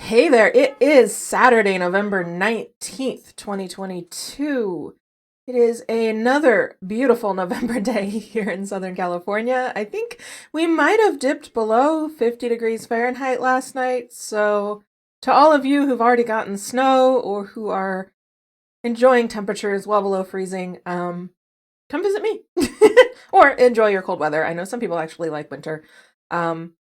Hey there, it is Saturday, November 19th, 2022. It is another beautiful November day here in Southern California. I think we might have dipped below 50 degrees Fahrenheit last night, so to all of you who've already gotten snow or who are enjoying temperatures well below freezing, come visit me or enjoy your cold weather. I know some people actually like winter,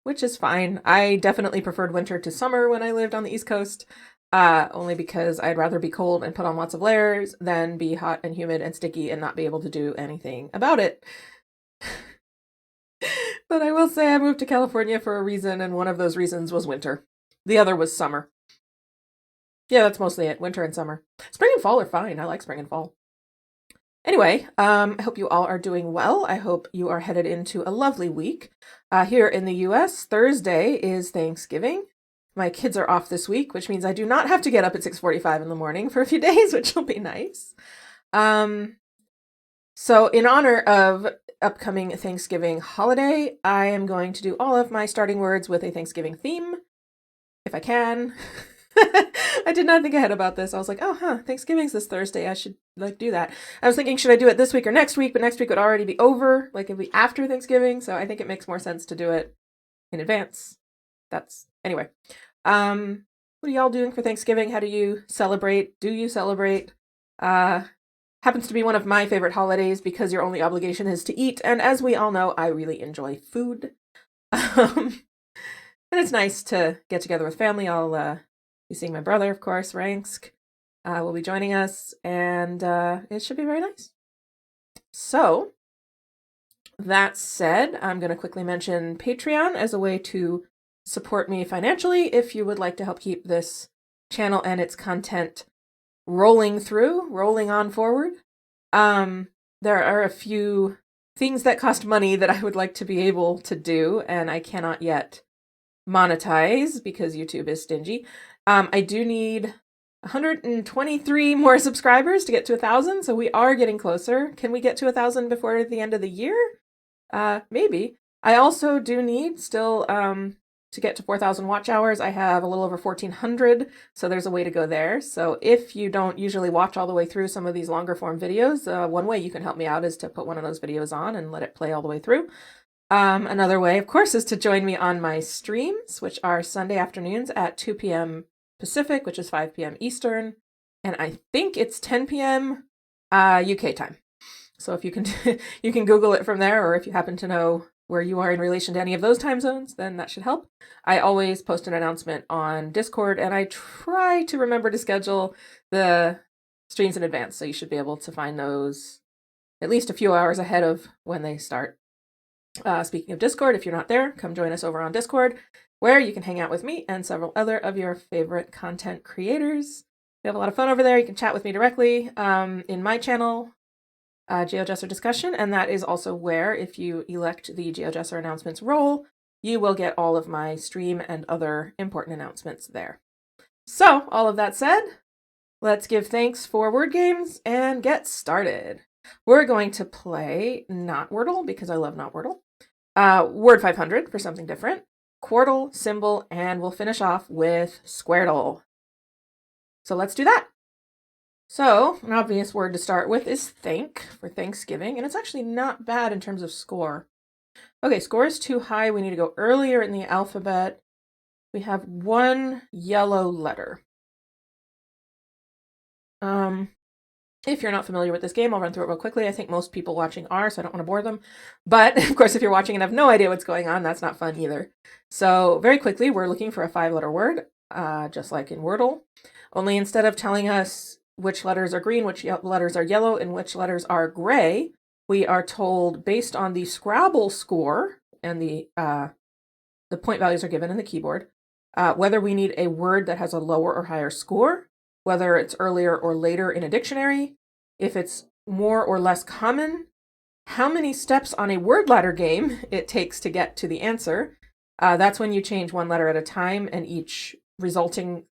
which is fine. I definitely preferred winter to summer when I lived on the East Coast, only because I'd rather be cold and put on lots of layers than be hot and humid and sticky and not be able to do anything about it. But I will say I moved to California for a reason, and one of those reasons was winter. The other was summer. Yeah, that's mostly it, winter and summer. Spring and fall are fine. I like spring and fall. Anyway, I hope you all are doing well. I hope you are headed into a lovely week. Here in the US, Thursday is Thanksgiving. My kids are off this week, which means I do not have to get up at 6:45 in the morning for a few days, which will be nice. So in honor of upcoming Thanksgiving holiday, I am going to do all of my starting words with a Thanksgiving theme, if I can. I did not think ahead about this. I was like, Thanksgiving's this Thursday. I should do that. I was thinking, should I do it this week or next week? But next week would already be over. Like it'd be after Thanksgiving. So I think it makes more sense to do it in advance. Anyway. What are y'all doing for Thanksgiving? How do you celebrate? Do you celebrate? Happens to be one of my favorite holidays because your only obligation is to eat. And as we all know, I really enjoy food. And it's nice to get together with family. I'll be seeing my brother, of course, Ransk, will be joining us, and it should be very nice. So, that said, I'm going to quickly mention Patreon as a way to support me financially if you would like to help keep this channel and its content rolling on forward. There are a few things that cost money that I would like to be able to do, and I cannot yet monetize because YouTube is stingy. I do need 123 more subscribers to get to 1,000, so we are getting closer. Can we get to 1,000 before the end of the year? Maybe. I also do need still to get to 4,000 watch hours. I have a little over 1,400, so there's a way to go there. So if you don't usually watch all the way through some of these longer form videos, one way you can help me out is to put one of those videos on and let it play all the way through. Another way, of course, is to join me on my streams, which are Sunday afternoons at 2 p.m. Pacific, which is 5 p.m. Eastern, and I think it's 10 p.m. UK time. So if you can you can Google it from there, or if you happen to know where you are in relation to any of those time zones, then that should help. I always post an announcement on Discord, and I try to remember to schedule the streams in advance, so you should be able to find those at least a few hours ahead of when they start. Speaking of Discord, if you're not there, come join us over on Discord, where you can hang out with me and several other of your favorite content creators. We have a lot of fun over there. You can chat with me directly in my channel, GeoGuessr Discussion, and that is also where, if you elect the GeoGuessr announcements role, you will get all of my stream and other important announcements there. So, all of that said, let's give thanks for word games and get started. We're going to play Notwordle because I love Notwordle. Word 500 for something different. Quordle, Symble, and we'll finish off with Squardle. So let's do that. So, an obvious word to start with is thank for Thanksgiving, and it's actually not bad in terms of score. Okay, score is too high. We need to go earlier in the alphabet. We have one yellow letter. If you're not familiar with this game, I'll run through it real quickly. I think most people watching are, so I don't want to bore them. But, of course, if you're watching and have no idea what's going on, that's not fun either. So, very quickly, we're looking for a 5-letter word, just like in Wordle. Only instead of telling us which letters are green, which letters are yellow, and which letters are gray, we are told, based on the Scrabble score, and the point values are given in the keyboard, whether we need a word that has a lower or higher score, whether it's earlier or later in a dictionary, if it's more or less common, how many steps on a word ladder game it takes to get to the answer. That's when you change one letter at a time, and each resulting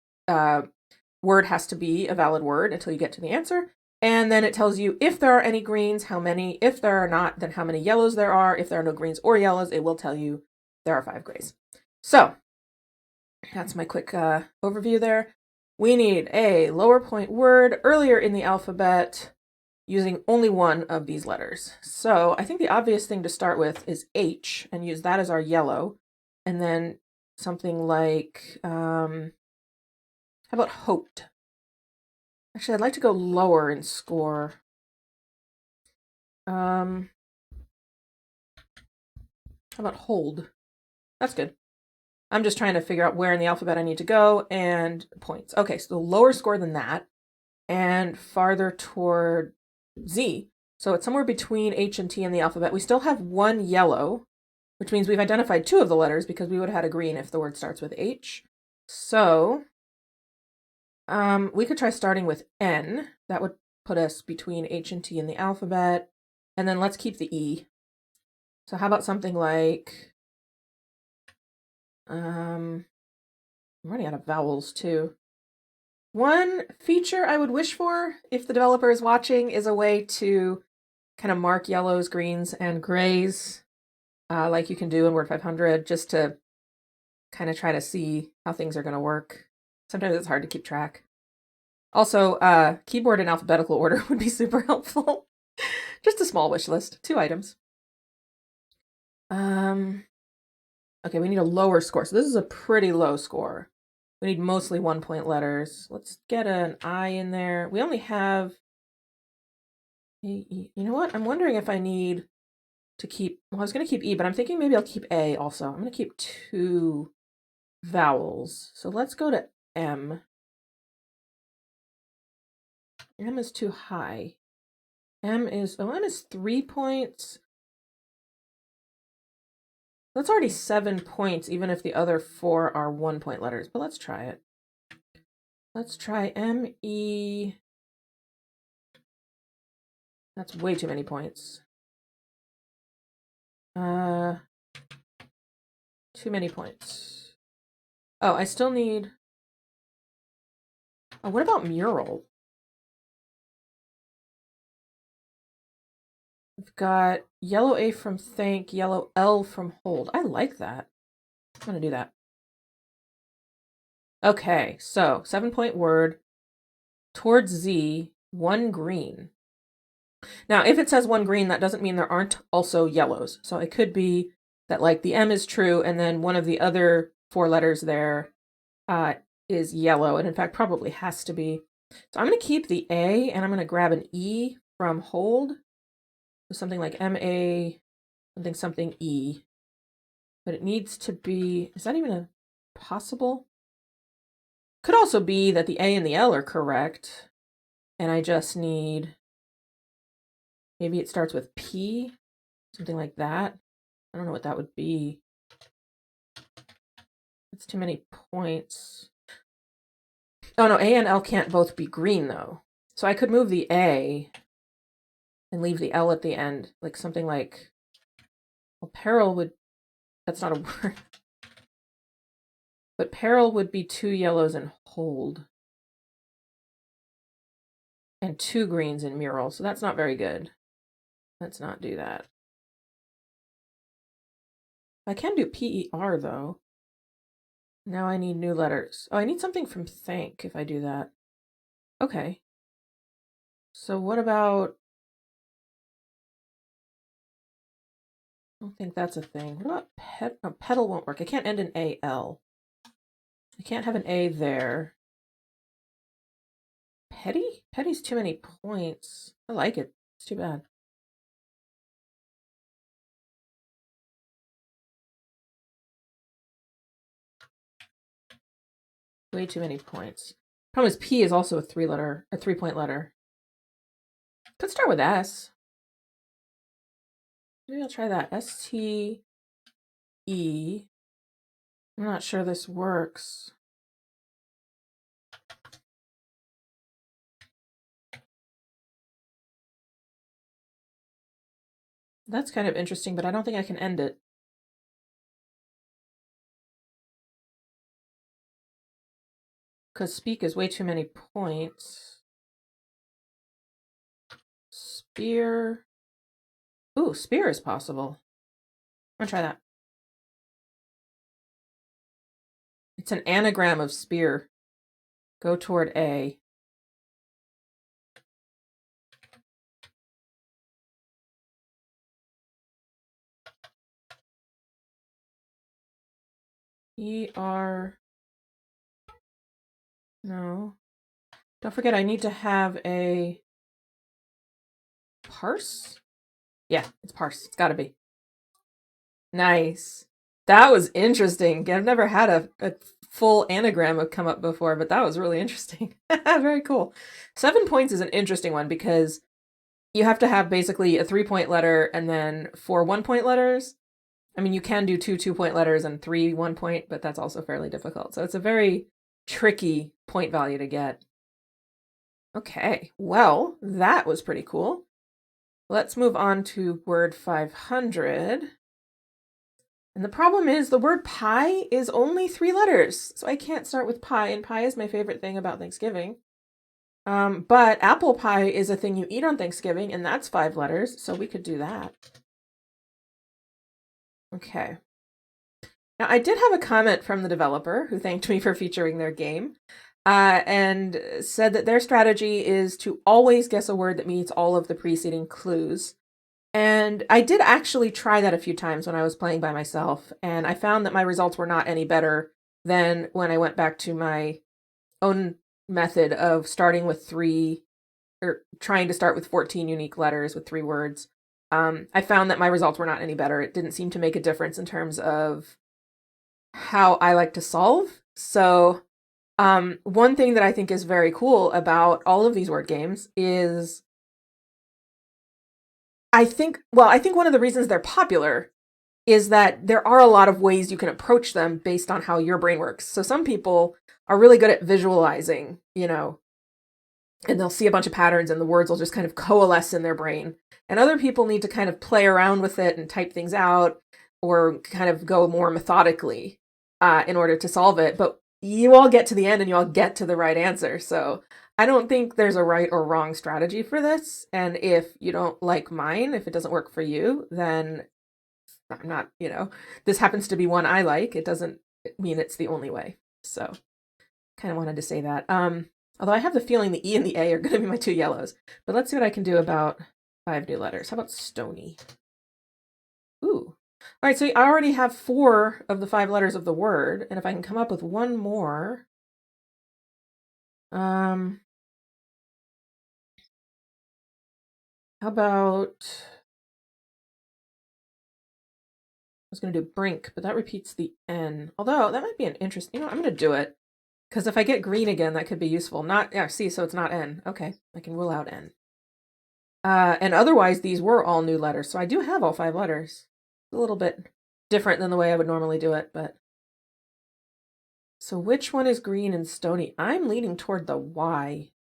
word has to be a valid word until you get to the answer. And then it tells you if there are any greens, how many. If there are not, then how many yellows there are. If there are no greens or yellows, it will tell you there are 5 grays. So, That's my quick overview there. We need a lower point word earlier in the alphabet using only one of these letters. So I think the obvious thing to start with is H and use that as our yellow. And then something like, how about hoped? Actually, I'd like to go lower in score. How about hold? That's good. I'm just trying to figure out where in the alphabet I need to go and points. Okay, so lower score than that and farther toward Z. So it's somewhere between H and T in the alphabet. We still have one yellow, which means we've identified two of the letters because we would have had a green if the word starts with H. So we could try starting with N. That would put us between H and T in the alphabet. And then let's keep the E. So how about something like, I'm running out of vowels too. One feature I would wish for, if the developer is watching, is a way to kind of mark yellows, greens, and grays, like you can do in Word 500, just to kind of try to see how things are going to work. Sometimes it's hard to keep track. Also, keyboard in alphabetical order would be super helpful. Just a small wish list, 2 items. Okay, we need a lower score. So this is a pretty low score. We need mostly 1-point letters. Let's get an I in there. We only have, you know what? I'm wondering if I need to keep, well, I was going to keep E, but I'm thinking maybe I'll keep A also. I'm going to keep 2 vowels. So let's go to M. M is too high. M is 3 points. That's already 7 points, even if the other 4 are 1-point letters, but let's try it. Let's try M-E. That's way too many points. Too many points. Oh, I still need... Oh, what about mural? We've got yellow A from thank, yellow L from hold. I like that. I'm going to do that. Okay, so 7-point word, towards Z, 1 green. Now, if it says 1 green, that doesn't mean there aren't also yellows. So it could be that like the M is true and then one of the other 4 letters there is yellow, and in fact probably has to be. So I'm going to keep the A and I'm going to grab an E from hold. So something like M-A, something E. But it needs to be, is that even a possible? Could also be that the A and the L are correct, and I just need, maybe it starts with P, something like that. I don't know what that would be. That's too many points. Oh no, A and L can't both be green though. So I could move the A and leave the L at the end, like something like, well, peril would, that's not a word. But peril would be 2 yellows in hold. And 2 greens in mural, so that's not very good. Let's not do that. I can do PER though. Now I need new letters. Oh, I need something from thank if I do that. Okay. So what about, I don't think that's a thing. What about pet? No, petal won't work. I can't end in AL. I can't have an A there. Petty? Petty's too many points. I like it. It's too bad. Way too many points. Problem is P is also a 3-point letter. Could start with S. Maybe I'll try that. S-T-E. I'm not sure this works. That's kind of interesting, but I don't think I can end it. Because speak is way too many points. Spear. Ooh, spear is possible. I'm gonna try that. It's an anagram of spear. Go toward A. E-R... No. Don't forget, I need to have a parse? Yeah, it's parse. It's gotta be. Nice. That was interesting. I've never had a full anagram have come up before, but that was really interesting. Very cool. 7 points is an interesting one because you have to have basically a 3-point letter and then 4 1-point letters. I mean, you can do 2 2-point letters and 3 1-point, but that's also fairly difficult. So it's a very tricky point value to get. Okay, well, that was pretty cool. Let's move on to word 500. And the problem is the word pie is only 3 letters. So I can't start with pie, and pie is my favorite thing about Thanksgiving. But apple pie is a thing you eat on Thanksgiving, and that's 5 letters, so we could do that. Okay. Now, I did have a comment from the developer who thanked me for featuring their game, and said that their strategy is to always guess a word that meets all of the preceding clues. And I did actually try that a few times when I was playing by myself, and I found that my results were not any better than when I went back to my own method of starting with 3, or trying to start with 14 unique letters with 3 words. I found that my results were not any better. It didn't seem to make a difference in terms of how I like to solve. So one thing that I think is very cool about all of these word games is I think one of the reasons they're popular is that there are a lot of ways you can approach them based on how your brain works. So some people are really good at visualizing, and they'll see a bunch of patterns and the words will just kind of coalesce in their brain. And other people need to kind of play around with it and type things out or kind of go more methodically in order to solve it. But you all get to the end and you all get to the right answer. So I don't think there's a right or wrong strategy for this. And if you don't like mine, if it doesn't work for you, then I'm not, this happens to be one I like. It doesn't mean it's the only way. So kind of wanted to say that. Although I have the feeling the E and the A are going to be my 2 yellows. But let's see what I can do about 5 new letters. How about stony? Ooh. All right, so I already have 4 of the 5 letters of the word. And if I can come up with one more. How about... I was going to do brink, but that repeats the N. Although, that might be an interesting... I'm going to do it. Because if I get green again, that could be useful. See, so it's not N. Okay, I can rule out N. And otherwise, these were all new letters. So I do have all 5 letters. A little bit different than the way I would normally do it, but... So which one is green and stony? I'm leaning toward the Y.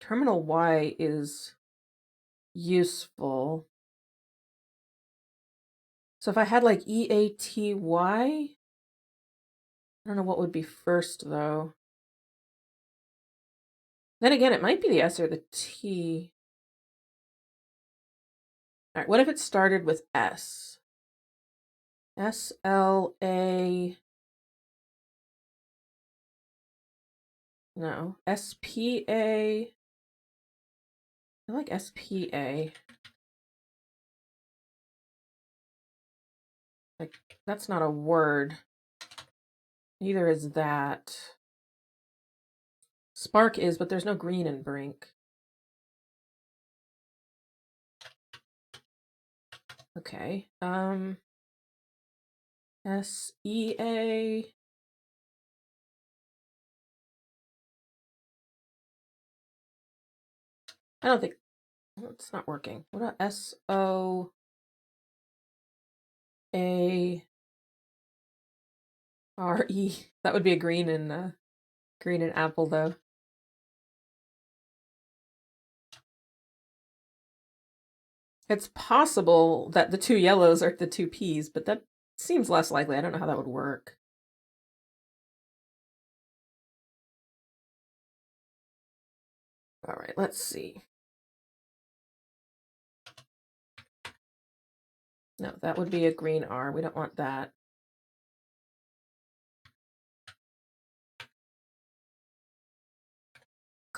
Terminal Y is useful. So if I had like E-A-T-Y... I don't know what would be first, though. Then again, it might be the S or the T. All right, what if it started with S? S-L-A... No. S-P-A... I like S-P-A. Like, that's not a word. Neither is that. Spark is, but there's no green in brink. Okay. S-E-A... I don't think... It's not working. What about S-O-A... R-E. That would be a green and apple, though. It's possible that the 2 yellows are the 2 P's, but that seems less likely. I don't know how that would work. All right, let's see. No, that would be a green R. We don't want that.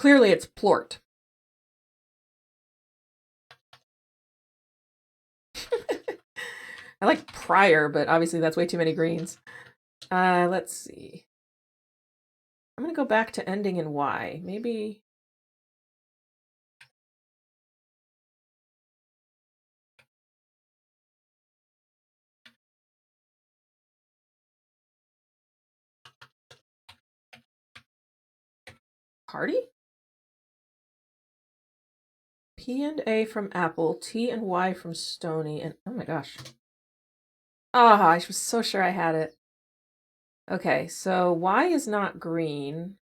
Clearly it's plort. I like prior, but obviously that's way too many greens. Let's see. I'm going to go back to ending in Y. Maybe... Party? P and A from apple, T and Y from stony, and oh my gosh. Ah, I was so sure I had it. Okay, so Y is not green.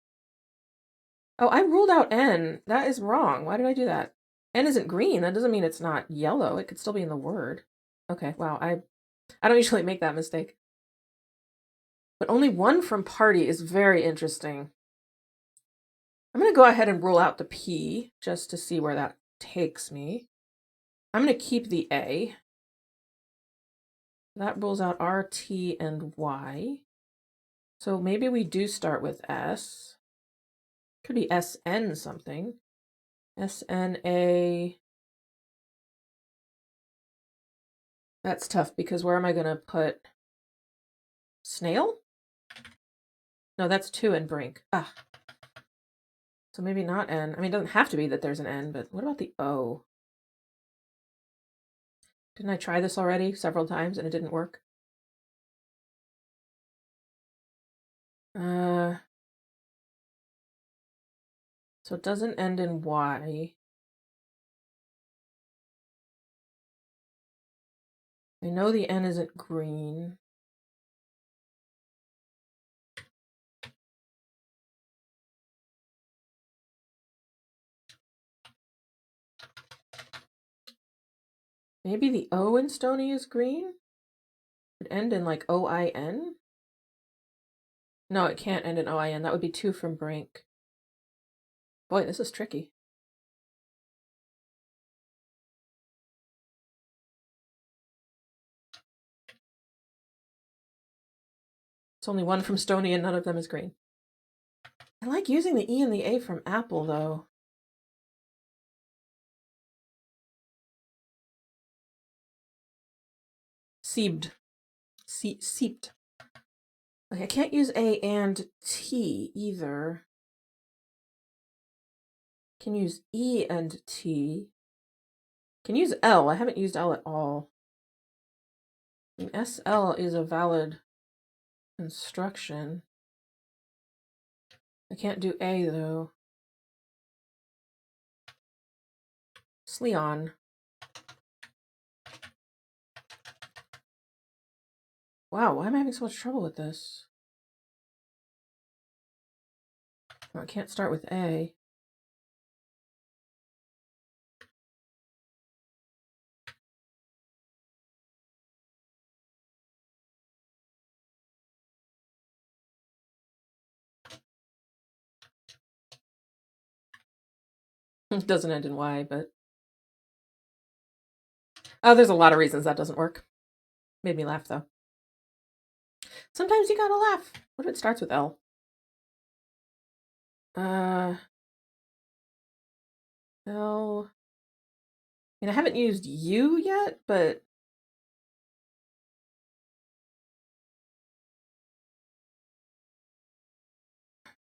Oh, I ruled out N. That is wrong. Why did I do that? N isn't green. That doesn't mean it's not yellow. It could still be in the word. Okay, wow. I don't usually make that mistake. But only one from party is very interesting. I'm going to go ahead and rule out the P just to see where that takes me. I'm going to keep the A. That rules out R, T, and Y. So maybe we do start with S. Could be SN something. SNA. That's tough because where am I going to put snail? No, that's 2 and brink. Ah. So maybe not N. I mean, it doesn't have to be that there's an N, but what about the O? Didn't I try this already several times and it didn't work? So it doesn't end in Y. I know the N isn't green. Maybe the O in stony is green? It end in like O-I-N? No, it can't end in O-I-N. That would be 2 from brink. Boy, this is tricky. It's only 1 from stony and none of them is green. I like using the E and the A from apple, though. Seeped. Seeped. Okay, I can't use A and T either. Can use E and T. Can use L. I haven't used L at all. I mean, SL is a valid construction. I can't do A, though. Sleon. Wow, why am I having so much trouble with this? Oh, I can't start with A. It doesn't end in Y, but... Oh, there's a lot of reasons that doesn't work. Made me laugh, though. Sometimes you gotta laugh. What if it starts with L? L... I mean, I haven't used U yet, but...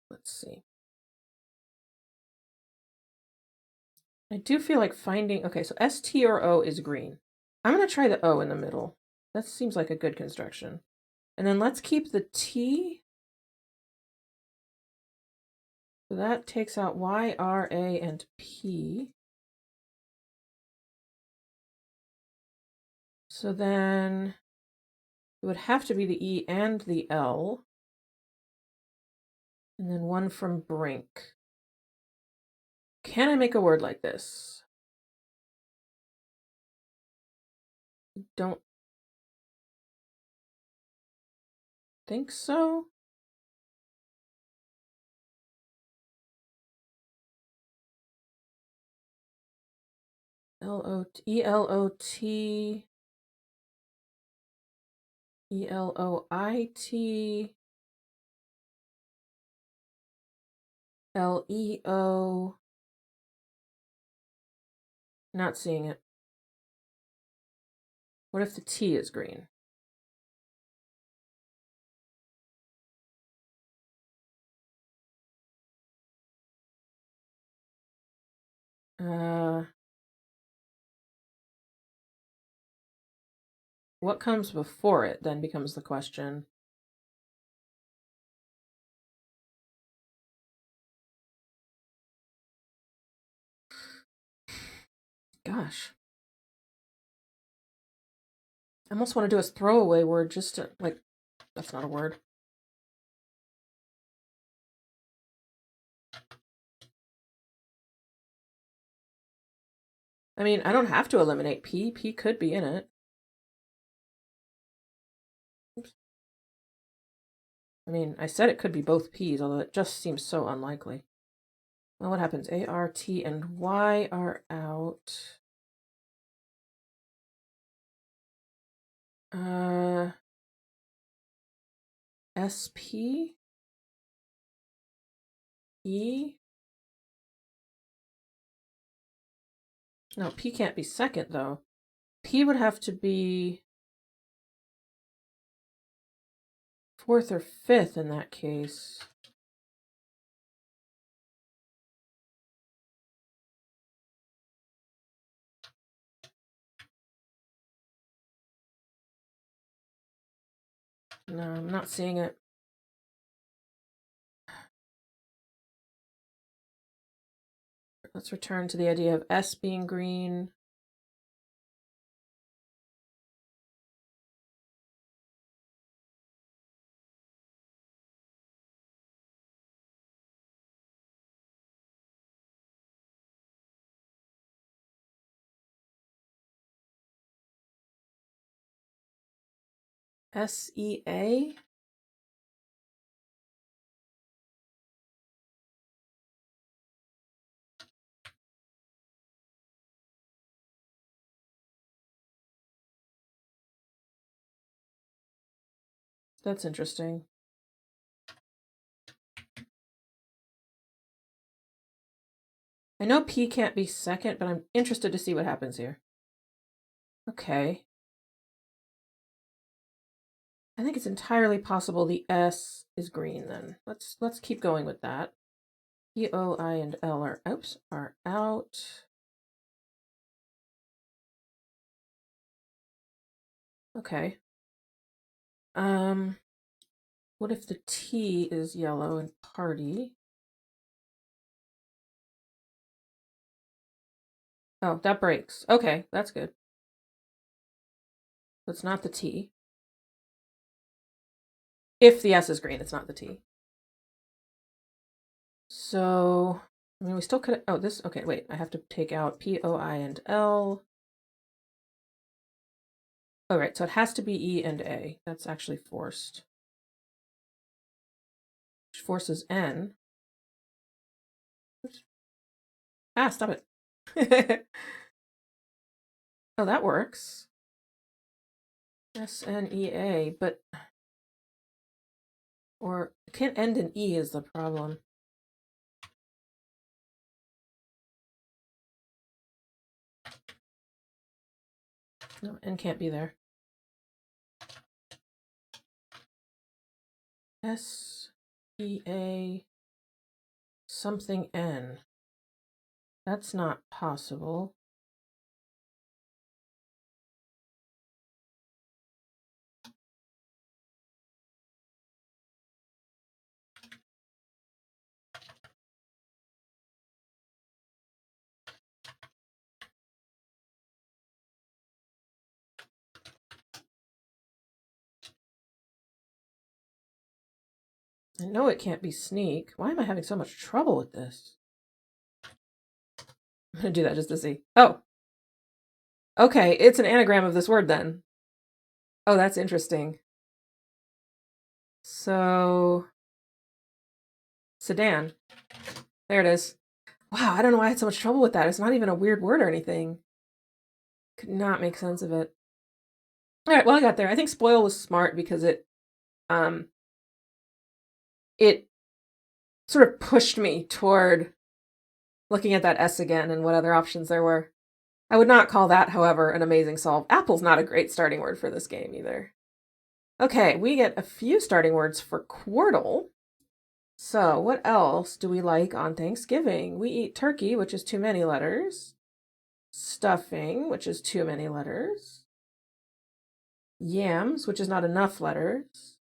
Let's see. I do feel like finding... Okay, so S, T, or O is green. I'm going to try the O in the middle. That seems like a good construction. And then let's keep the T. So that takes out Y, R, A, and P. So then it would have to be the E and the L. And then 1 from brink. Can I make a word like this? Don't think so. E-L-O-T, E-L-O-I-T. Leo. Not seeing it. What if the T is green? What comes before it then becomes the question. Gosh. I almost want to do a throwaway word just to, like, that's not a word. I mean, I don't have to eliminate P. P could be in it. Oops. I mean, I said it could be both P's, although it just seems so unlikely. Well, what happens? A, R, T, and Y are out. S, P, E. No, P can't be second, though. P would have to be fourth or fifth in that case. No, I'm not seeing it. Let's return to the idea of S being green. S-E-A? That's interesting. I know P can't be second, but I'm interested to see what happens here. Okay. I think it's entirely possible the S is green then. Let's keep going with that. E, O, I, and L are out. Okay. What if the T is yellow and party? Oh, that breaks. Okay, that's good. So it's not the T. If the S is green, it's not the T. So, I mean, we still could, oh, this, okay, wait, I have to take out P, O, I, and L. Oh, right, so it has to be E and A. That's actually forced. Which forces N. Oops. Ah, stop it. Oh, that works. S-N-E-A, but, or it can't end in E is the problem. No, N can't be there. S-E-A something N. That's not possible. I know it can't be sneak. Why am I having so much trouble with this? I'm going to do that just to see. Oh. Okay, it's an anagram of this word then. Oh, that's interesting. So, sedan. There it is. Wow, I don't know why I had so much trouble with that. It's not even a weird word or anything. Could not make sense of it. All right, well, I got there. I think spoil was smart because it sort of pushed me toward looking at that S again and what other options there were. I would not call that, however, an amazing solve. Apple's not a great starting word for this game either. Okay, we get a few starting words for Quordle. So what else do we like on Thanksgiving? We eat turkey, which is too many letters. Stuffing, which is too many letters. Yams, which is not enough letters.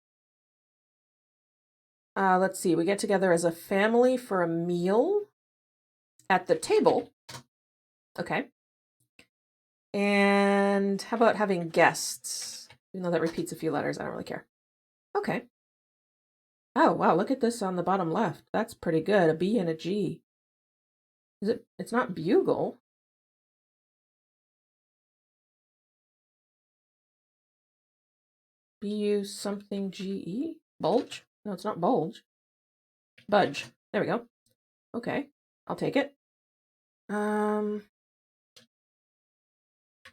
Let's see, we get together as a family for a meal at the table. Okay. And how about having guests? Even though that repeats a few letters, I don't really care. Okay. Oh, wow, look at this on the bottom left. That's pretty good. A B and a G. Is it? It's not bugle. B-U something G-E? Bulge? No, it's not bulge. Budge. There we go. Okay, I'll take it. How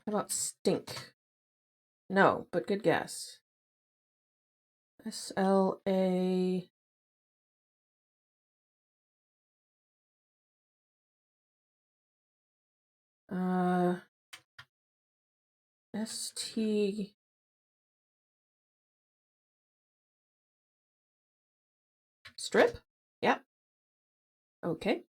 about stink? No, but good guess. S-L-A... S-T... Strip? Yep. Okay.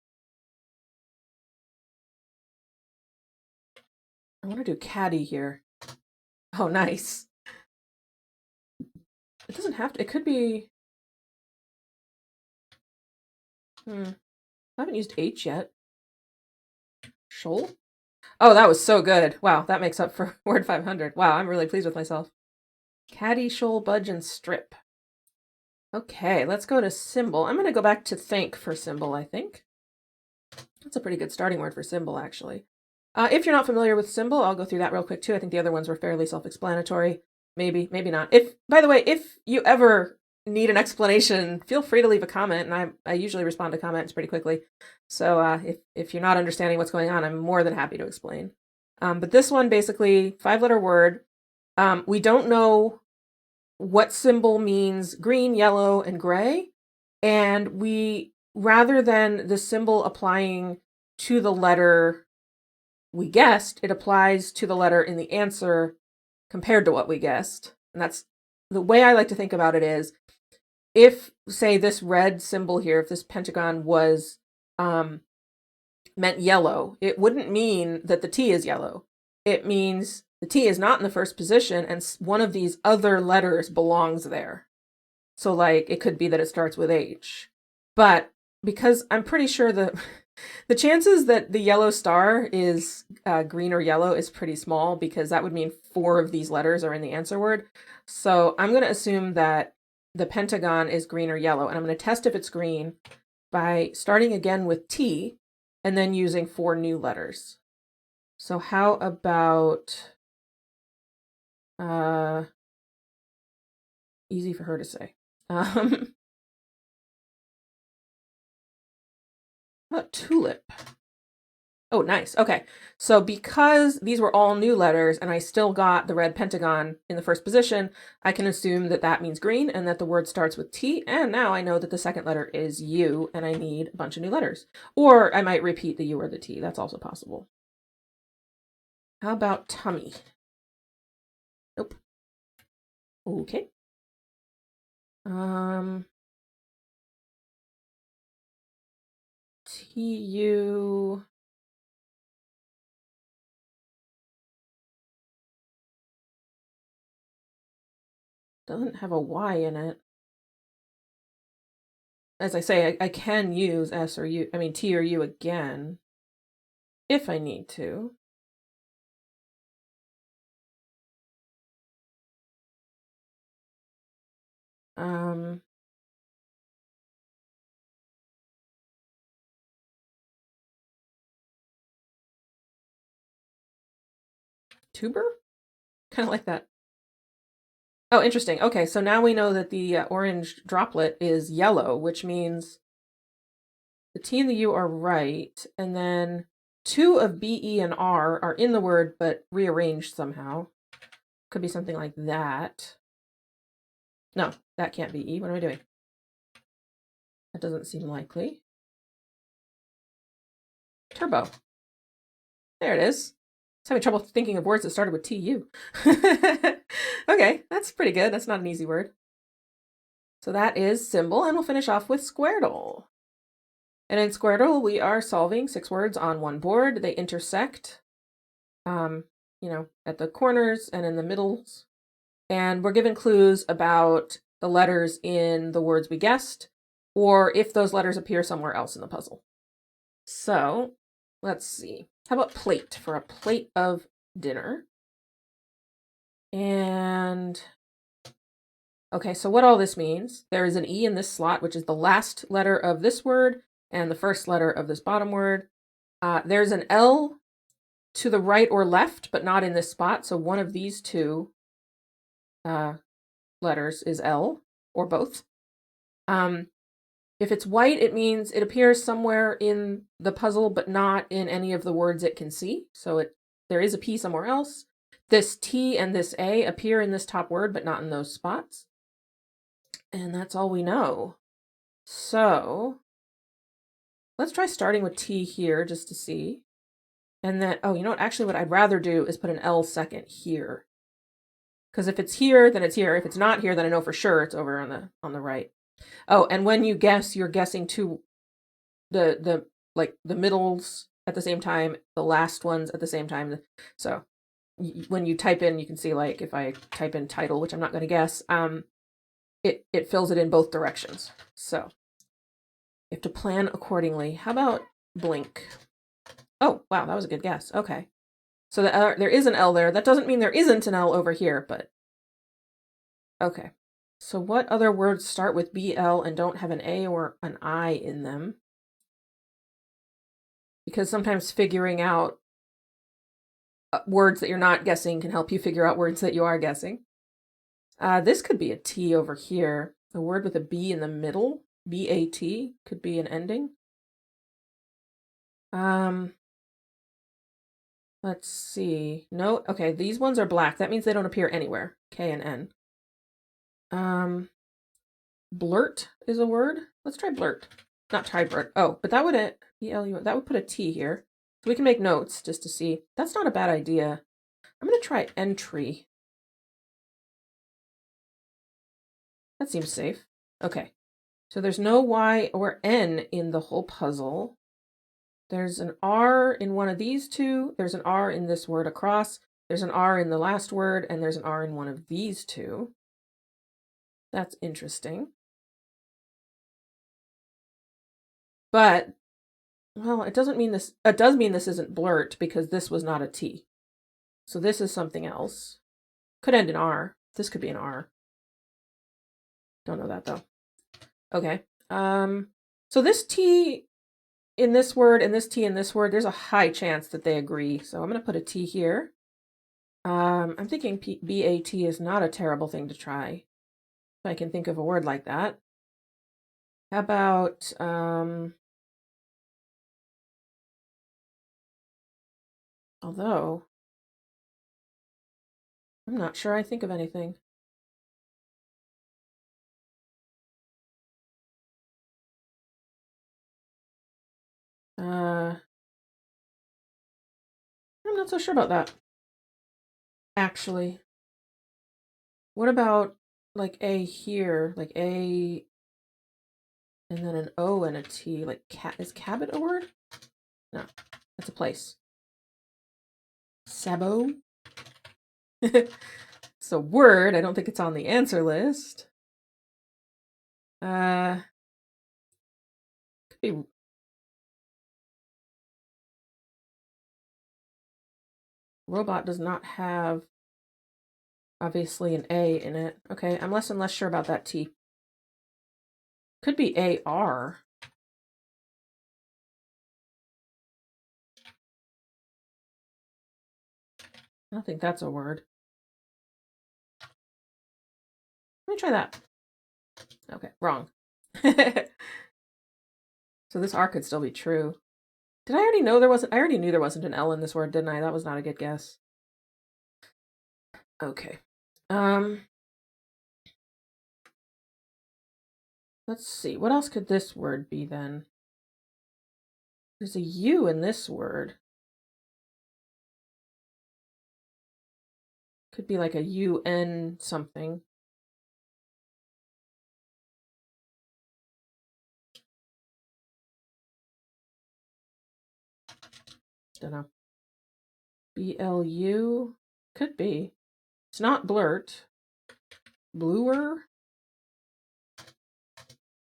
I want to do caddy here. Oh, nice. It doesn't have to. It could be... I haven't used H yet. Shoal? Oh, that was so good. Wow, that makes up for word 500. Wow, I'm really pleased with myself. Caddy, shoal, budge, and strip. Okay, let's go to Symble. I'm going to go back to think for Symble, I think. That's a pretty good starting word for Symble, actually. If you're not familiar with Symble, I'll go through that real quick, too. I think the other ones were fairly self-explanatory. Maybe, maybe not. By the way, if you ever need an explanation, feel free to leave a comment, and I usually respond to comments pretty quickly. So if you're not understanding what's going on, I'm more than happy to explain. But this one, basically, 5-letter word. We don't know what symbol means green, yellow, and gray. And we, rather than the symbol applying to the letter we guessed, it applies to the letter in the answer compared to what we guessed. And that's the way I like to think about it is, if, say, this red symbol here, if this pentagon was meant yellow, it wouldn't mean that the T is yellow. It means the T is not in the first position and one of these other letters belongs there. So like it could be that it starts with H. But because I'm pretty sure the chances that the yellow star is green or yellow is pretty small, because that would mean 4 of these letters are in the answer word. So I'm going to assume that the pentagon is green or yellow, and I'm going to test if it's green by starting again with T and then using 4 new letters. So how about easy for her to say. Tulip. Oh, nice. Okay. So because these were all new letters and I still got the red pentagon in the first position, I can assume that that means green and that the word starts with T. And now I know that the second letter is U and I need a bunch of new letters. Or I might repeat the U or the T. That's also possible. How about tummy? Nope. Okay. T-U... doesn't have a Y in it. As I say, I can use S or U, I mean T or U again, if I need to. Tuber? Kind of like that. Oh, interesting. Okay, so now we know that the orange droplet is yellow, which means the T and the U are right, and then 2 of B, E, and R are in the word, but rearranged somehow. Could be something like that. No, that can't be E. What am I doing? That doesn't seem likely. Turbo. There it is. I was having trouble thinking of words that started with TU. Okay, that's pretty good. That's not an easy word. So that is Symble, and we'll finish off with Squardle. And in Squardle, we are solving 6 words on one board. They intersect, you know, at the corners and in the middles. And we're given clues about the letters in the words we guessed, or if those letters appear somewhere else in the puzzle. So let's see. How about plate for a plate of dinner? And okay, so what all this means, there is an E in this slot, which is the last letter of this word and the first letter of this bottom word. There's an L to the right or left, but not in this spot. So one of these two letters is L, or both. If it's white, it means it appears somewhere in the puzzle, but not in any of the words it can see. So there is a P somewhere else. This T and this A appear in this top word, but not in those spots. And that's all we know. So let's try starting with T here just to see. And then, oh, you know what? Actually, what I'd rather do is put an L second here. Because if it's here, then it's here. If it's not here, then I know for sure it's over on the right. Oh, and when you guess, you're guessing to the middles at the same time, the last ones at the same time. So when you type in, you can see, like, if I type in title, which I'm not going to guess, it fills it in both directions. So you have to plan accordingly. How about blink? Oh, wow, that was a good guess. Okay. So there is an L there. That doesn't mean there isn't an L over here, but okay. So what other words start with BL and don't have an A or an I in them? Because sometimes figuring out words that you're not guessing can help you figure out words that you are guessing. This could be a T over here. A word with a B in the middle, B-A-T, could be an ending. Let's see. No, okay, these ones are black. That means they don't appear anywhere. K and N. Blurt is a word. Let's try blurt. Not try blurt. Oh, but that would that would put a T here. So we can make notes just to see. That's not a bad idea. I'm gonna try entry. That seems safe. Okay. So there's no Y or N in the whole puzzle. There's an R in one of these two. There's an R in this word across. There's an R in the last word, and there's an R in one of these two. That's interesting. But, well, it doesn't mean this. It does mean this isn't blurt because this was not a T. So this is something else. Could end in R. This could be an R. Don't know that though. Okay. So this T in this word and this T in this word, there's a high chance that they agree. So I'm going to put a T here. I'm thinking B-A-T is not a terrible thing to try. If I can think of a word like that. How about, although, I'm not sure I think of anything. I'm not so sure about that. Actually. What about like A here? Like A and then an O and a T. Like is Cabot a word? No, that's a place. Sabo. It's a word. I don't think it's on the answer list. Could be. Robot does not have, obviously, an A in it. Okay, I'm less and less sure about that T. Could be A-R. I don't think that's a word. Let me try that. Okay, wrong. So this R could still be true. Did I already know there wasn't? I already knew there wasn't an L in this word, didn't I? That was not a good guess. Okay. Let's see, what else could this word be then? There's a U in this word. Could be like a UN something. Don't know. BLU? Could be. It's not blurt. Bluer?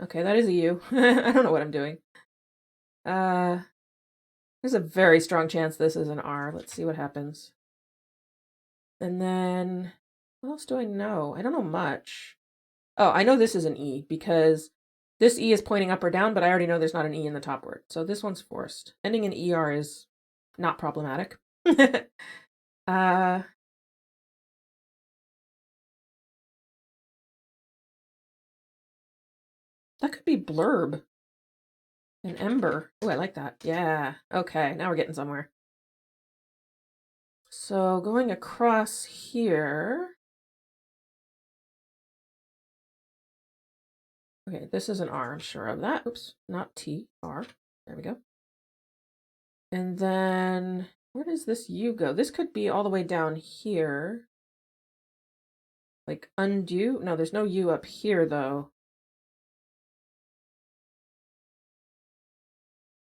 Okay, that is a U. I don't know what I'm doing. There's a very strong chance this is an R. Let's see what happens. And then, what else do I know? I don't know much. Oh, I know this is an E because this E is pointing up or down, but I already know there's not an E in the top word. So this one's forced. Ending in ER is not problematic. That could be blurb. An ember. Oh, I like that. Yeah. Okay, now we're getting somewhere. So going across here. Okay, this is an R, I'm sure of that. Oops, not T, R. There we go. And then, where does this U go? This could be all the way down here. Like undo? No, there's no U up here, though.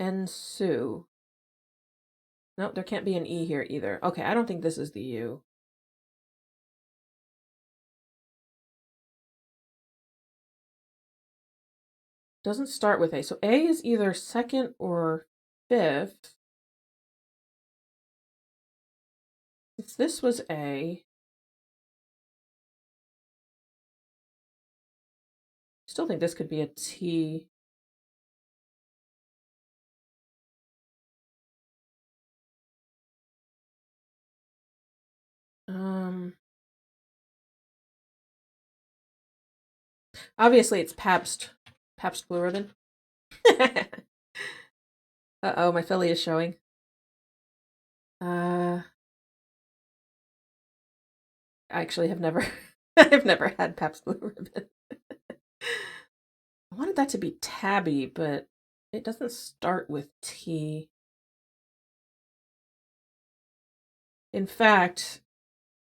Ensue. Nope, there can't be an E here either. Okay, I don't think this is the U. Doesn't start with A. So A is either second or fifth. If this was A, still think this could be a T. Obviously it's Pabst Blue Ribbon. Uh-oh, my filly is showing. I actually have never I've never had Pabst Blue Ribbon. I wanted that to be Tabby, but it doesn't start with T. In fact,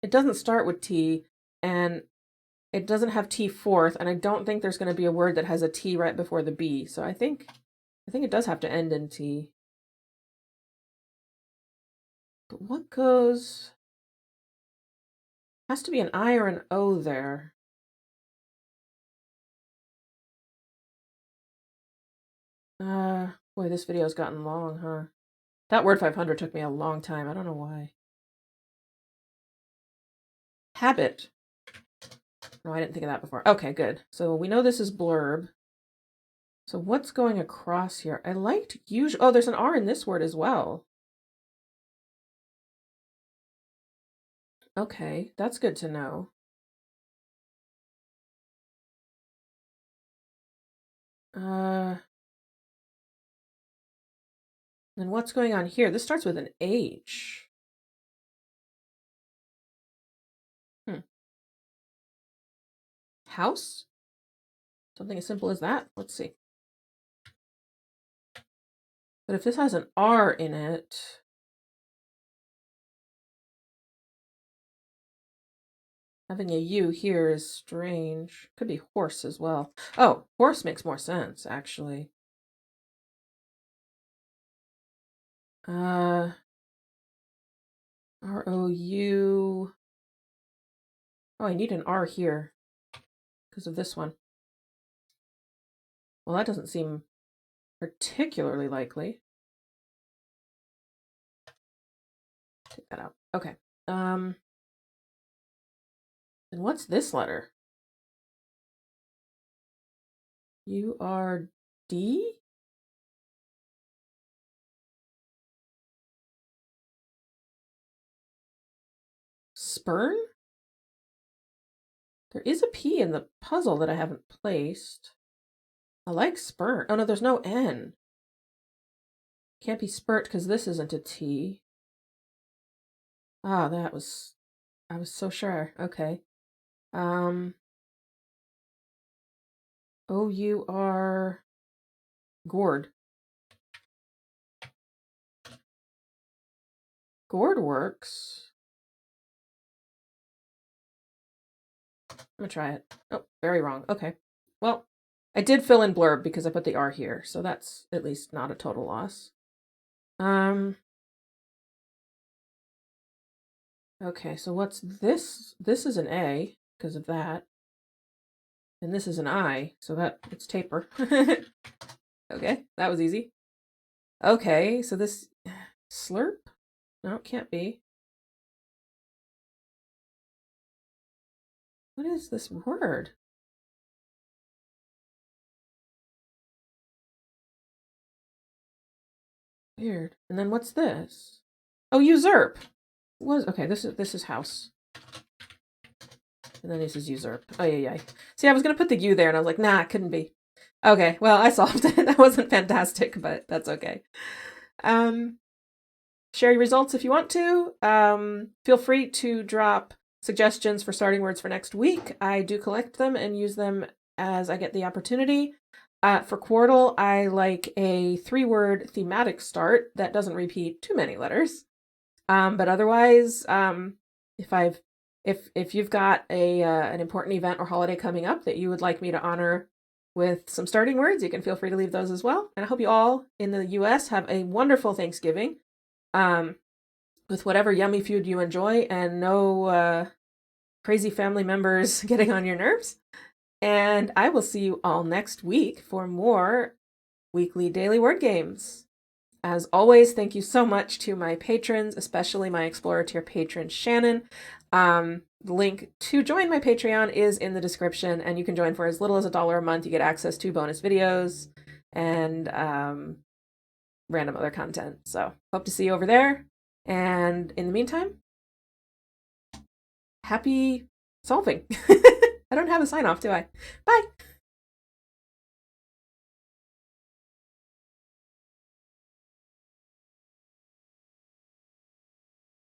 it doesn't start with T, and it doesn't have T fourth, and I don't think there's going to be a word that has a T right before the B. So I think it does have to end in T. But what goes? Has to be an I or an O there. Boy, this video's gotten long, huh? That word 500 took me a long time. I don't know why. Habit. No, I didn't think of that before. Okay, good. So we know this is blurb. So what's going across here? I liked usual. Oh, there's an R in this word as well. Okay, that's good to know. Then what's going on here? This starts with an H. House? Something as simple as that? Let's see. But if this has an R in it, having a U here is strange. Could be horse as well. Oh, horse makes more sense, actually. R-O-U. Oh, I need an R here because of this one. Well, that doesn't seem particularly likely. Take that out. Okay. And what's this letter? U-R-D? Spurn? There is a P in the puzzle that I haven't placed. I like spurt. Oh no, there's no N. Can't be spurt because this isn't a T. Ah, I was so sure. Okay. Oh, you are gourd. Gourd works. I'm gonna try it. Oh, very wrong. Okay. Well, I did fill in blurb because I put the R here, so that's at least not a total loss. Okay, so what's this? This is an A because of that. And this is an I, so that it's taper. Okay, that was easy. Okay, so this slurp? No, it can't be. What is this word? Weird. And then what's this? Oh, usurp. Was okay, this is house. And then this is usurp. Oh yeah. See, I was gonna put the U there and I was like, nah, it couldn't be. Okay, well, I solved it. That wasn't fantastic, but that's okay. Share your results if you want to. Feel free to drop suggestions for starting words for next week. I do collect them and use them as I get the opportunity. For Quordle, I like a 3-word thematic start that doesn't repeat too many letters. But otherwise, if you've got an important event or holiday coming up that you would like me to honor with some starting words, you can feel free to leave those as well. And I hope you all in the US have a wonderful Thanksgiving. With whatever yummy food you enjoy and no crazy family members getting on your nerves. And I will see you all next week for more weekly daily word games. As always, thank you so much to my patrons, especially my Explorer tier patron, Shannon. The link to join my Patreon is in the description, and you can join for as little as $1 a month. You get access to bonus videos and random other content. So hope to see you over there. And in the meantime, happy solving. I don't have a sign off, do I? Bye.